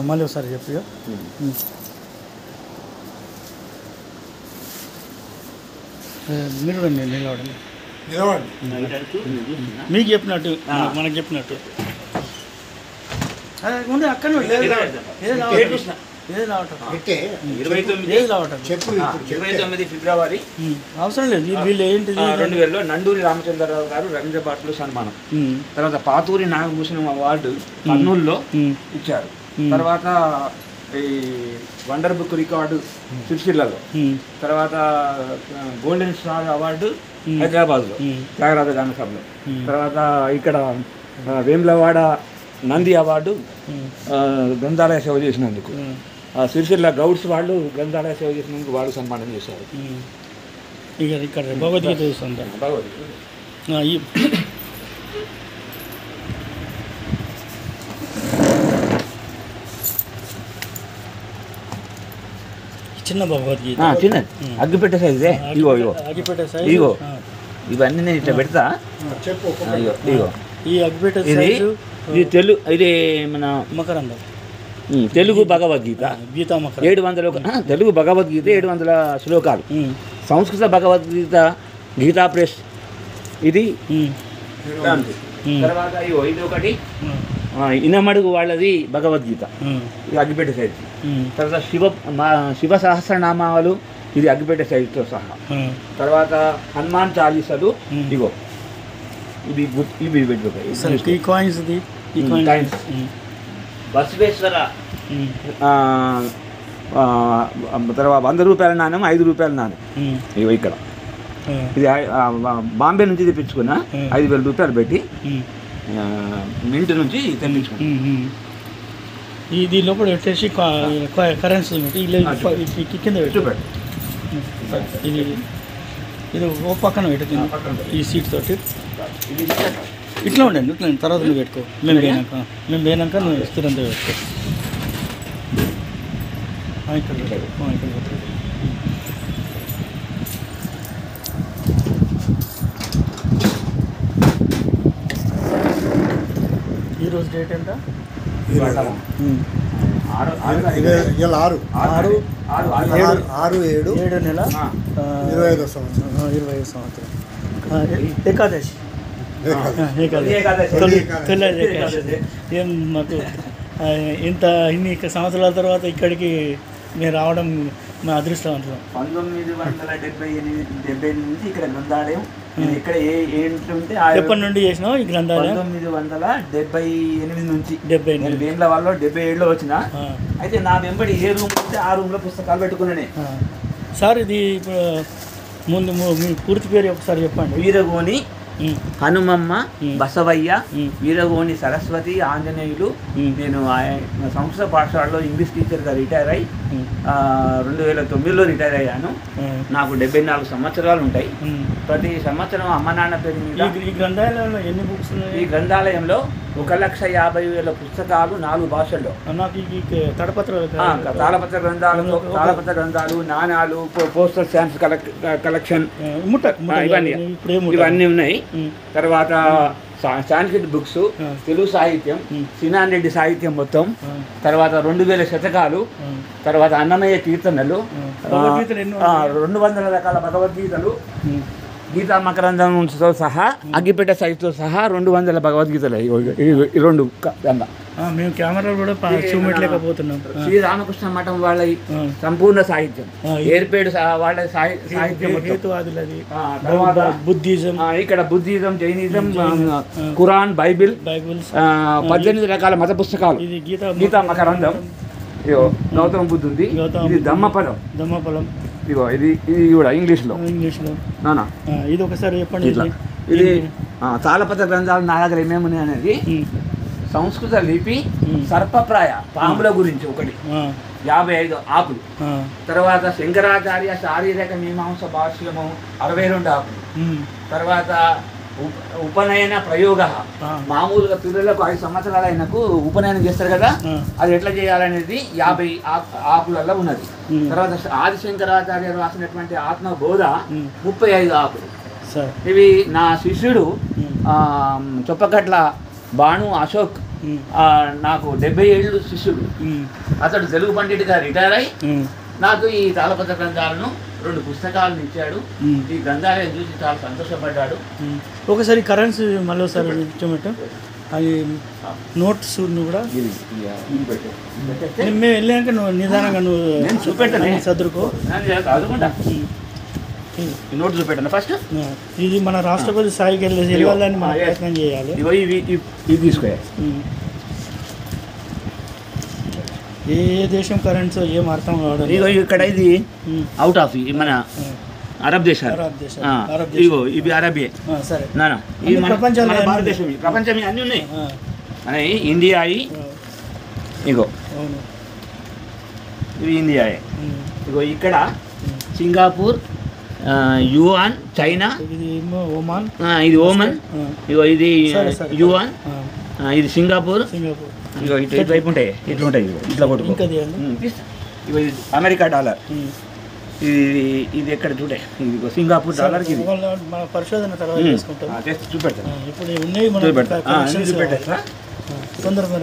మళ్ళీ ఒకసారి చెప్పు. మీరు నిలబడండి, మీకు చెప్పినట్టు మనకు చెప్పినట్టు ముందు అక్కడ 29 ఫిబ్రవరి అవసరం లేదు. వీళ్ళు ఏంటి 2000లో నండూరి రామచంద్రరావు గారు రవీంద్ర భారతిలో సన్మానం. తర్వాత పాతూరి నాగభూషణం అవార్డు కర్నూలులో ఇచ్చారు. తర్వాత ఈ వండర్ బుక్ రికార్డు సిరిసిల్లలో. తర్వాత గోల్డెన్ స్టార్ అవార్డు హైదరాబాద్లో త్యాగరాజ గాన సభలో. తర్వాత ఇక్కడ వేములవాడ నంది అవార్డు గ్రంథాలయ సేవ చేసినందుకు. సిరిసిల్ల గౌడ్స్ వాళ్ళు గ్రంథాలయ సేవ చేసినందుకు వాళ్ళు సన్మానం చేశారు. ఇక ఇక్కడ భగవద్గీత చూస్తుందా? భగవద్గీత చిన్న భగవద్గీత, చిన్న అగ్గిపెట్టే సైజే. ఇగో ఇగో అగ్గిపెట్టే సైజు. ఇగో ఇవన్నీ నేను ఇట్లా పెడతా. ఇగో ఇగో ఈ అగ్గిపెట్టే సైజు. ఇది ఇది మన మకరందం తెలుగు భగవద్గీత గీతా మకరం 700 తెలుగు భగవద్గీత 700 శ్లోకాలు. సంస్కృత భగవద్గీత గీతా ప్రెస్ ఇది. తర్వాత ఇది ఒకటి ఇనమడుగు వాళ్ళది భగవద్గీత, ఇది అగ్గిపెట్టే సైజు. తర్వాత శివ సహస్రనామాలు, ఇది అగ్గిపెట్టే సైజుతో సహా. తర్వాత హనుమాన్ చాలీసాలు ఇగో ఇది ఇవి బసవేశ్వర. తర్వాత 100 రూపాయల నాణ్యం, 5 రూపాయల నాణ్యం ఇగో ఇక్కడ. ఇది బాంబే నుంచి తెప్పించుకున్నా, 5,000 రూపాయలు పెట్టి మింట్ నుంచి తెప్పించుకున్నా. ఇది లోపల పెట్టేసి కరెన్సీ కింద పెట్టు. ఇది ఇది ఓ పక్కన పెట్టుకుంది ఈ సీట్ తోటి. ఇట్లా ఉండండి, ఇట్లా తర్వాత నువ్వు పెట్టుకో. మేము పోయినాక నువ్వు స్థిరంతో పెట్టుకో. ఇక్కడ ఈరోజు డేట్ ఎంత? 6/7/25 సంవత్సరం ఏకాదశి. ఏం మాకు ఇన్ని సంవత్సరాల తర్వాత ఇక్కడికి మేము రావడం మా అదృష్టవంతులం. 1978 నుంచి ఇక్కడ గ్రంథాలయం. ఇక్కడ ఏంటంటే ఎప్పటి నుండి చేసినావు ఈ గ్రంథాలయం? 1978 నుంచి. 78 వేంల వాళ్ళు 77లో వచ్చిన. అయితే నా వెంబడి ఏ రూమ్ ఉంటే ఆ రూమ్లో పుస్తకాలు పెట్టుకున్నానే. సార్ ఇది ఇప్పుడు ముందు మీ పూర్తి పేరు ఒకసారి చెప్పండి. వీరగోని హనుమమ్మ బసవయ్య, వీరగోని సరస్వతి ఆంజనేయులు. నేను సంస్కృత పాఠశాలలో ఇంగ్లీష్ టీచర్గా రిటైర్ అయ్యి 2009లో రిటైర్ అయ్యాను. నాకు 74 సంవత్సరాలు ఉంటాయి. ప్రతి సంవత్సరం అమ్మ నాన్న పేరు మీద. ఈ గ్రంథాలయంలో ఎన్ని బుక్స్ ఉన్నాయి? ఈ గ్రంథాలయంలో 1,50,000 పుస్తకాలు 4 భాషల్లో. నాకు తాళపత్ర గ్రంథాలు, నాణాలు, పోస్టల్ స్టాంప్స్ కలెక్షన్ ఇవన్నీ ఉన్నాయి. తర్వాత సాంస్క్రిట్ బుక్స్, తెలుగు సాహిత్యం, సినాన్ రెడ్డి సాహిత్యం మొత్తం. తర్వాత 2000 శతకాలు. తర్వాత అన్నమయ్య కీర్తనలు, 200 రకాల భగవద్గీతలు, గీతా మకరందంతో సహా అగ్గిపెట్ట సైజుతో సహా 200 భగవద్గీతలు. ఈ రెండు మేము కెమెరా కూడా చూపెట్టలేకపోతున్నాం. శ్రీరామకృష్ణ మఠం వాళ్ళ సంపూర్ణ సాహిత్యం, ఏర్పేడు వాళ్ళ సాహిత్యం, బుద్ధిజం, ఇక్కడ బుద్ధిజం, జైనిజం, ఖురాన్, బైబిల్, 18 రకాల మత పుస్తకాలు. గీతా మకరందం. గౌతమ బుద్ధుంది. ఇది దమ్మపదం. ఇగో ఇది కూడా ఇంగ్లీష్లో. నానా ఇది ఒకసారి చెప్పండి. ఇది తాళపత్ర గ్రంథాలు నా దగ్గర ఏమేమి ఉన్నాయి అనేది. సంస్కృత లిపి, సర్పప్రాయ పాముల గురించి ఒకటి 55 ఆకులు. తర్వాత శంకరాచార్య శారీరక మీమాంస భాష్యము 62 ఆకులు. తర్వాత ఉపనయన ప్రయోగ, మామూలుగా పిల్లలకు 5 సంవత్సరాలు అయినకు ఉపనయనం చేస్తారు కదా, అది ఎట్లా చేయాలనేది 50 ఆకులలో ఉన్నది. తర్వాత ఆదిశంకరాచార్య రాసినటువంటి ఆత్మబోధ 35 ఆకులు. ఇవి నా శిష్యుడు చొప్పకట్ల భాను అశోక్ నాకు 70 ఏళ్ళు శిష్యుడు. అతడు తెలుగు పండితుడిగా రిటైర్ అయి నాకు ఈ తాళపత్ర గ్రంథాలను 2 పుస్తకాలను ఇచ్చాడు. ఈ గ్రంథాలను చూసి చాలా సంతోషపడ్డాడు. ఒకసారి కరెన్సీ మళ్ళీ ఒకసారి ఇచ్చామట అది నోట్స్ కూడా మేము వెళ్ళాక నువ్వు నిదానంగా నువ్వు చూపెట్టాను చదువుకో. నోట్ చూపెట్టాను ఫస్ట్. ఇది మన రాష్ట్రపతి స్థాయికి వెళ్ళాలని మనం ప్రయత్నం చేయాలి. ఇవి తీసుకోవాలి. ఏ దేశం కరెన్సీ ఏం అర్థం కావడం. ఇక్కడ ఇది అవుట్ ఆఫ్ మన అరబ్ దేశాలు. ఇగో ఇవి అరబియే. సరే నానా ఇవి మన భారతదేశం, ప్రపంచం అన్నీ ఉన్నాయి. అని ఇండియా ఇగో ఇవి ఇండియా. ఇగో ఇక్కడ సింగపూర్, యువాన్, చైనా, ఇది ఓమన్, ఇగో ఇది యువాన్, ఇది సింగపూర్. ఇగో ఇటువైపు ఉంటాయి, ఇట్లా ఉంటాయి. ఇట్లా కొట్టుకో. ఇగో ఇది అమెరికా డాలర్. ఇది ఎక్కడ చూడే, ఇది సింగపూర్ డాలర్. ఇది మన పరిశోధన తర్వాత చేసుకుంటాం. చూపెడతాను. ఇప్పుడు ఉన్నాయి చూపెట్టా తొందరగా.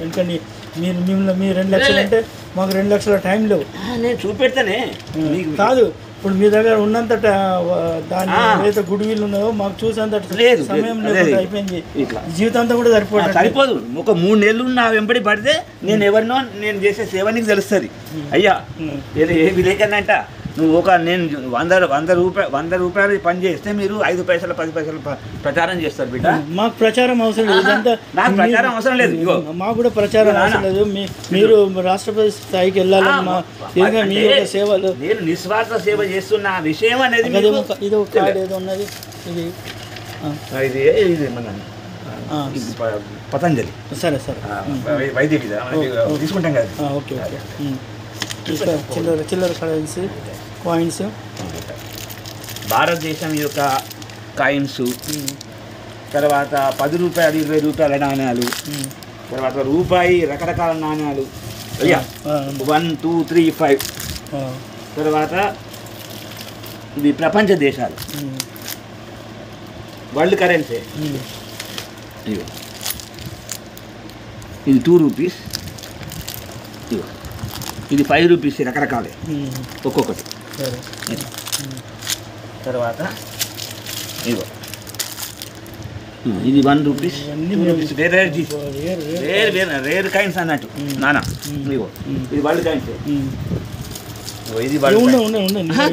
ఎందుకంటే మీరు 2 లక్షలు అంటే మాకు 2 లక్షల టైం లేవు. నేను చూపెడతానే కాదు. ఇప్పుడు మీ దగ్గర ఉన్నంత దాని ఏదైతే గుడ్ విల్ ఉన్నదో మాకు చూసేంత లేదు, సమయం లేదు. అయిపోయింది. జీవితాంతం కూడా సరిపోదు. ఒక 3 నెలలు నా వెంబడి పడితే నేను ఎవరినో నేను చేసే సేవ నీకు తెలుస్తుంది. అయ్యా ఏమి లేకనంట నువ్వు నేను 100 రూపాయలు పని చేస్తే మీరు 5 పైసలు 10 పైసలు ప్రచారం చేస్తారు బిడ్డ. మాకు ప్రచారం అవసరం లేదు. నాకు ప్రచారం అవసరం లేదు. మాకు కూడా ప్రచారం అవసరం లేదు. మీరు రాష్ట్రపతి స్థాయికి వెళ్ళాలన్నా మీ యొక్క సేవలు నేను నిస్వార్థ సేవ చేస్తున్న విషయం అనేది. ఇది ఒక కార్డు ఏదో ఉన్నది. ఇది మన పతంజలి. సరే సరే వైద్య తీసుకుంటాం కదా. Okay okay. చిల్లర కరెన్సీ కాయిన్స్, భారతదేశం యొక్క కాయిన్స్, తర్వాత 10 రూపాయలు 20 రూపాయల నాణ్యాలు, తర్వాత రూపాయి రకరకాల నాణ్యాలు. 1 2 3 5. తర్వాత ఇది ప్రపంచ దేశాలు వరల్డ్ కరెన్సీ. ఇది 2 రూపీస్, ఇది 5 రూపీస్ రకరకాలే ఒక్కొక్కటి. తర్వాత ఇగో ఇది 1 రూపీస్, 2 రూపీస్. రేర్ కైన్స్ అన్నట్టు నానా. ఇగో ఇది వరల్డ్ కైన్స్. ఇది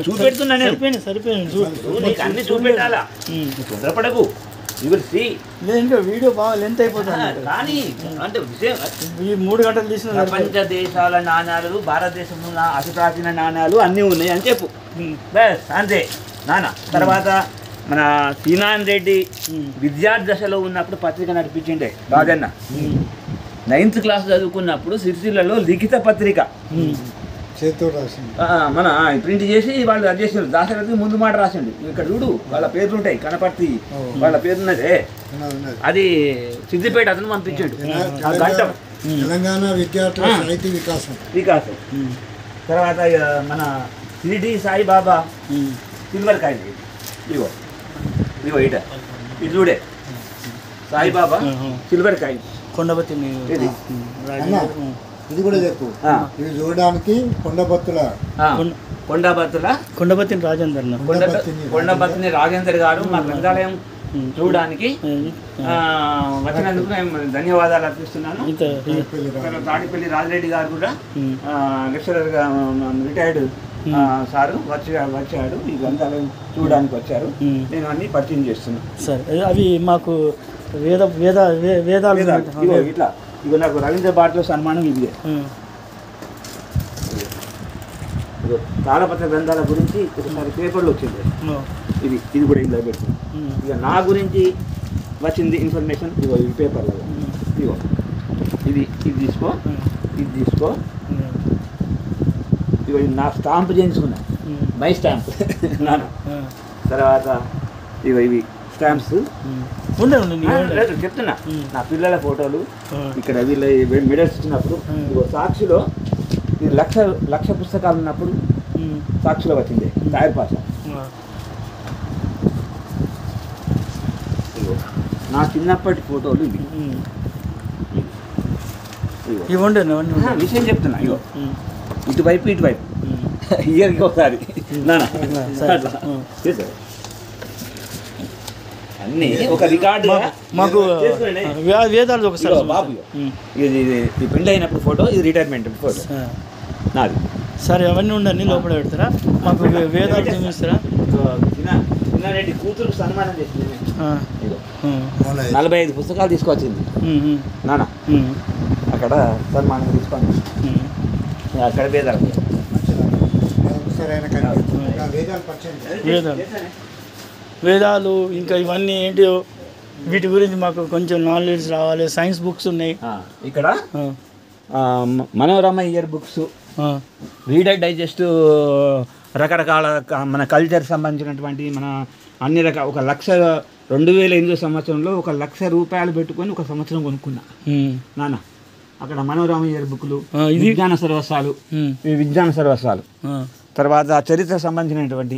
చూపెడుతున్నా నేను. నీకు అన్ని చూపెట్టాలా, తొందరపడకు. వీడియో బాగా లెంత్ అయిపోతుంది. కానీ అంటే విషయం ఈ 3 గంటలు తీసిన ప్రపంచ దేశాల నాణ్యాలు, భారతదేశంలో అతి ప్రాచీన నాణ్యాలు అన్నీ ఉన్నాయి అని చెప్పు. బస్ అంతే నాన్న. తర్వాత మన సీనాన్ రెడ్డి విద్యార్థి దశలో ఉన్నప్పుడు పత్రిక నడిపించిండే బాగన్న. 9th క్లాస్ చదువుకున్నప్పుడు సిరిసిల్లలో లిఖిత పత్రిక మన ప్రింట్ చేసి వాళ్ళు అది చేసినారు. దాశరథి ముందు మాట రాసిండు. ఇక్కడ చూడు వాళ్ళ పేర్లు ఉంటాయి, కనపర్తి వాళ్ళ పేరున్నదే. అది సిద్దిపేట అతను పంపించాడు. తెలంగాణ విద్యార్థుల సాహిత్య వికాసం. తర్వాత మన షిరిడి సాయిబాబా సిల్వర్ కాయిన్. ఇగో ఇగో ఇట ఇది చూడే సాయిబాబా సిల్వర్ కాయిన్. కొండపతి ఇది కూడా చెప్పు. ఇది చూడడానికి కొండపతిని రాజేందర్ గారు మా గ్రంథాలయం చూడడానికి వచ్చినందుకు నేను ధన్యవాదాలు అర్పిస్తున్నాను. తాడిపల్లి రాజిరెడ్డి గారు కూడా లెక్చరర్గా రిటైర్డ్ సారు వచ్చాడు. ఈ గ్రంథాలయం చూడడానికి వచ్చారు. నేను అన్ని పరిచయం చేస్తున్నాను. సరే అవి మాకు వేదాలు ఇట్లా ఇక నాకు రవీంద్ర భారతిలో సన్మానం ఇదే. తాళపత్ర గ్రంథాల గురించి ఒకసారి పేపర్లో వచ్చింది. ఇది కూడా ఇందులో పెట్టింది. ఇక నా గురించి వచ్చింది ఇన్ఫర్మేషన్ ఇగో ఈ పేపర్లో. ఇగో ఇది తీసుకో, ఇది తీసుకో. ఇగో నా స్టాంప్ చేయించుకున్నా, మై స్టాంప్ నాన్న. తర్వాత ఇగో ఇవి స్టాంప్స్ చెప్తున్నా. నా పిల్లల ఫోటోలు ఇక్కడ వీళ్ళ మెడల్స్ ఇచ్చినప్పుడు ఇగో సాక్షిలో ఇది లక్ష పుస్తకాలు ఉన్నప్పుడు సాక్షిలో వచ్చింది తాయర్ పాష. నా చిన్నప్పటి ఫోటోలు ఇవి. ఇవ్వండి అవన్నీ విషయం చెప్తున్నా. ఇగో ఇటువైపు ఇయర్కి ఒకసారి అన్నీ ఒక రికార్డు. మాకు వేదాలు ఒకసారి బాబు ఇది పెళ్ళి అయినప్పుడు ఫోటో, ఇది రిటైర్మెంట్ ఫోటో నాది. సరే అవన్నీ ఉండండి, లోపల పెడతారా? మాకు వేదాలు చూపిస్తారా? చిన్నారెడ్డి కూతురు సన్మానం చేసింది. 45 పుస్తకాలు తీసుకొచ్చింది నాన్న. అక్కడ సన్మానం తీసుకొని అక్కడ వేదాలు వేదాలు ఇంకా ఇవన్నీ ఏంటో వీటి గురించి మాకు కొంచెం నాలెడ్జ్ రావాలి. సైన్స్ బుక్స్ ఉన్నాయి ఇక్కడ, Manorama year books, reader digest, రకరకాల మన కల్చర్ సంబంధించినటువంటి మన అన్ని రకాల 2008 సంవత్సరంలో 1,00,000 రూపాయలు పెట్టుకొని ఒక సంవత్సరం కొనుక్కున్నా నాన్న. అక్కడ మనోరమ ఇయర్ బుక్లు, విజ్ఞాన సర్వస్వాలు, తర్వాత చరిత్ర సంబంధించినటువంటి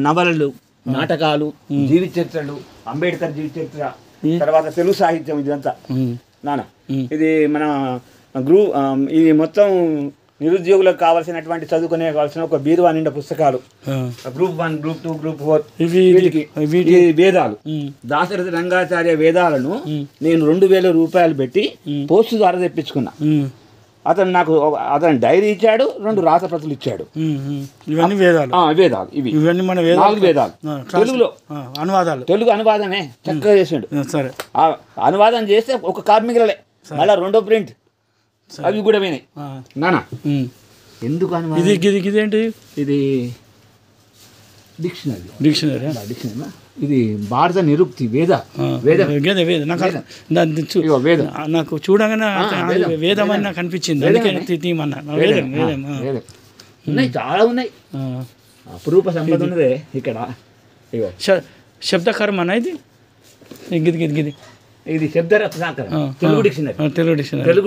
నవలలు, నాటకాలు, జీవిత చరిత్రలు, అంబేద్కర్ జీవిత చరిత్ర, తర్వాత తెలుగు సాహిత్యం, ఇదంతా నాన్న. ఇది మన ఇది మొత్తం నిరుద్యోగులకు కావాల్సినటువంటి చదువుకునే కావాల్సిన ఒక బీరువా నిండా పుస్తకాలు. గ్రూప్ 1, గ్రూప్ 2, గ్రూప్ 4 వేదాలు. దాశరథి రంగాచార్య వేదాలను నేను 2,000 రూపాయలు పెట్టి పోస్టు ద్వారా తెప్పించుకున్నా. అతను డైరీ ఇచ్చాడు, 2 రాత ప్రతులు ఇచ్చాడు. ఇవన్నీ వేదాలు. ఇవన్నీ మన 4 వేదాలు తెలుగులో అనువాదాలు. తెలుగు అనువాదమే చక్కగా చేసాడు. సరే, అనువాదం చేస్తే ఒక కాపీ మిగలలే, మళ్ళీ 2వ ప్రింట్ అవి కూడా పోయినాయి నాన్న. ఎందుకు ఇదేంటి? ఇది డిక్షనరీ. ఇది భారత నిరుక్తి వేద. నాకు చూడగానే వేదం అని నాకు అనిపించింది, ఉన్నాయి, చాలా ఉన్నాయి. అపురూప సంపద ఉన్నదే ఇక్కడ. శబ్దకర్మ ఇది గిది ఇది శబ్దరత్నాకరం. తెలుగు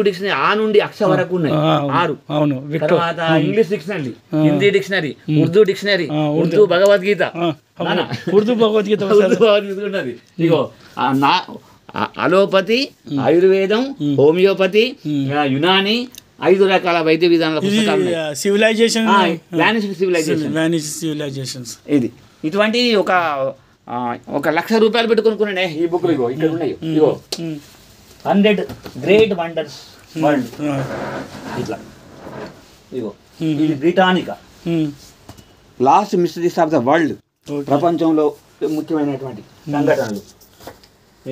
డిక్షనరీ ఆ నుండి అక్ష వరకు ఉన్నాయి 6. అవును. తర్వాత English dictionary, Hindi dictionary, Urdu dictionary, Urdu Bhagavad Gita ఉన్నది. ఇగో అలోపతి, ఆయుర్వేదం, హోమియోపతి, యునాని, 5 రకాల వైద్య విధానాల పుస్తకాలు. సివిలైజేషన్, ఇది ఇటువంటి ఒక 1,00,000 రూపాయలు పెట్టుకొనుకున్నానే ఈ బుక్లు. ఇగో ఇక్కడ ఉన్నాయి. ఇగో 100 గ్రేట్ వండర్స్ వరల్డ్, ఇట్లా. ఇగో ఇది Britannica, last mysteries of the world, ప్రపంచంలో ముఖ్యమైనటువంటి సంఘటనలు,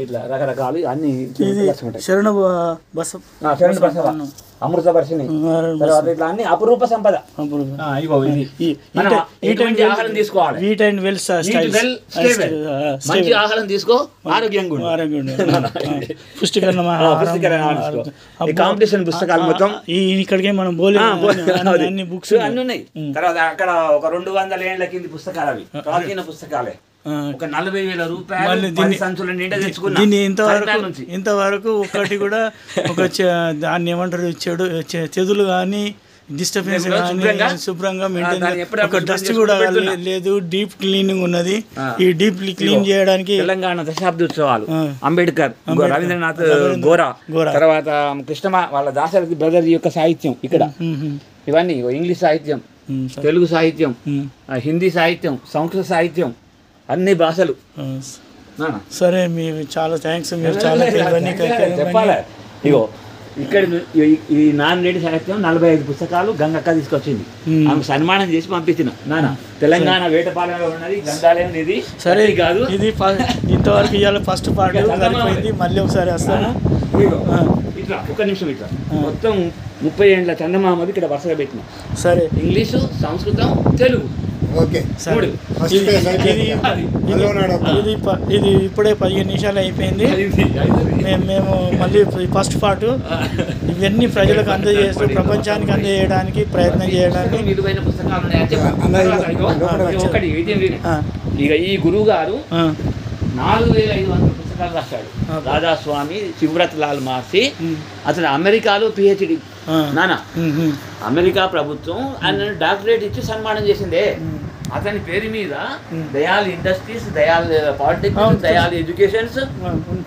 ఇట్లా రకరకాలు అన్ని. శరణ బసవ, అమృత వర్షిణి, తర్వాత ఇట్లా అన్ని అపురూప సంపద. ఆహారం తీసుకోవాలి, మంచి ఆహారం తీసుకో, ఆరోగ్యంగా కాంపిటీషన్ పుస్తకాలు మొత్తం ఇక్కడికే మనం అన్ని బుక్స్ అన్ని ఉన్నాయి. తర్వాత అక్కడ ఒక 200 ఏళ్ల కింది పుస్తకాలు, అవి ప్రాచీన పుస్తకాలే. ఒక 40,000 రూపాయలు సంచుల నిండా తెచ్చుకున్నా. ఇంతవరకు ఒకటి కూడా ఒక దాన్ని ఏమంటారు, చెదులు కానీ డిస్టర్బెన్స్ కానీ శుభ్రంగా మెయింటైన్, ఒక డస్ట్ కూడా లేదు. డీప్ క్లీనింగ్ ఉన్నది. ఈ డీప్ క్లీన్ చేయడానికి తెలంగాణ దశాబ్దోత్సవాలు, అంబేద్కర్, రవీంద్రనాథ్ గోరా, తర్వాత కృష్ణమ వాళ్ళ దాశరథి బ్రదర్ యొక్క సాహిత్యం ఇక్కడ. ఇవన్నీ ఇంగ్లీష్ సాహిత్యం, తెలుగు సాహిత్యం, హిందీ సాహిత్యం, సంస్కృత సాహిత్యం, అన్ని భాషలు. సరే, మీరు చాలా థ్యాంక్స్. మీరు చాలా చెప్పాలి. ఇగో ఇక్కడ ఈ నాన్నరెడ్డి సాహిత్యం 45 పుస్తకాలు గంగక్క తీసుకొచ్చింది. ఆమె సన్మానం చేసి పంపించిన. నాన్న తెలంగాణ వేటపాలెంలో ఉన్నది గ్రంథాలయం ఇది. సరే కాదు, ఇది ఇంతవరకు ఇవాళ ఫస్ట్ పార్ట్ సరిపోయింది. మళ్ళీ ఒకసారి వస్తాను. ఇట్లా ఒక్క నిమిషం. ఇట్లా మొత్తం 30 ఏళ్ళ చందమామది ఇక్కడ వరుసగా పెట్టిన. సరే, ఇంగ్లీషు, సంస్కృతం, తెలుగు. ఇది ఇప్పుడే 15 నిమిషాలు అయిపోయింది. మేము మళ్ళీ ఫస్ట్ పార్ట్ ఇవన్నీ ప్రజలకు అందజేస్తూ ప్రపంచానికి అందజేయడానికి ప్రయత్నం చేయడానికి. ఇక ఈ గురువు గారు 4,500 పుస్తకాలు రాశాడు. రాధాస్వామి, శివవ్రత్ లాల్ మార్సి. అతను అమెరికాలో PhD. నానా, అమెరికా ప్రభుత్వం ఆయన డాక్టరేట్ ఇచ్చి సన్మానం చేసిందే. అతని పేరు మీద Dayal industries, Dayal polytechnic, Dayal educations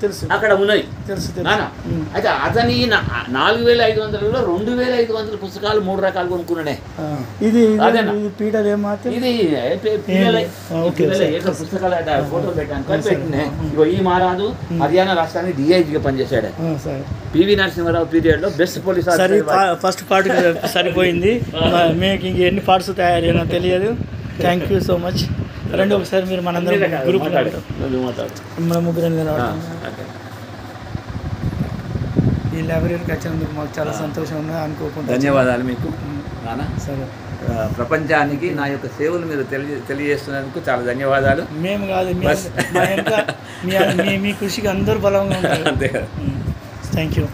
తెలుసు అక్కడ ఉన్నాయి. తెలుసు అయితే అతని 4500లో 2500 పుస్తకాలు 3 రకాలు కొనుక్కున్నాడే. ఇది పీడలు ఏమాత్రం ఇది పుస్తకాలు ఫోటో పెట్టాను. ఇగో ఈ మహారాజు హర్యానా రాష్ట్రానికి డిఐజీగా పనిచేశాడు. పివి నరసింహారావు పీరియడ్ లో బెస్ట్ పోలీస్ ఫస్ట్ పార్ట్ సరిపోయింది. మీకు ఇంక ఎన్ని పార్ట్స్ తయారైనా తెలియదు. Thank you so much. రండి ఒకసారి మీరు మనందరం గ్రూప్ మన ముగ్గురు ఈ లైబ్రరీకి వచ్చినందుకు మాకు చాలా సంతోషం ఉన్నది. అనుకోకుండా ధన్యవాదాలు మీకు. సరే, ప్రపంచానికి నా యొక్క సేవలు మీరు తెలియజేస్తున్నందుకు చాలా ధన్యవాదాలు. మేము కాదు, మీ కృషికి అందరూ బలంగా ఉంటారు. Thank you.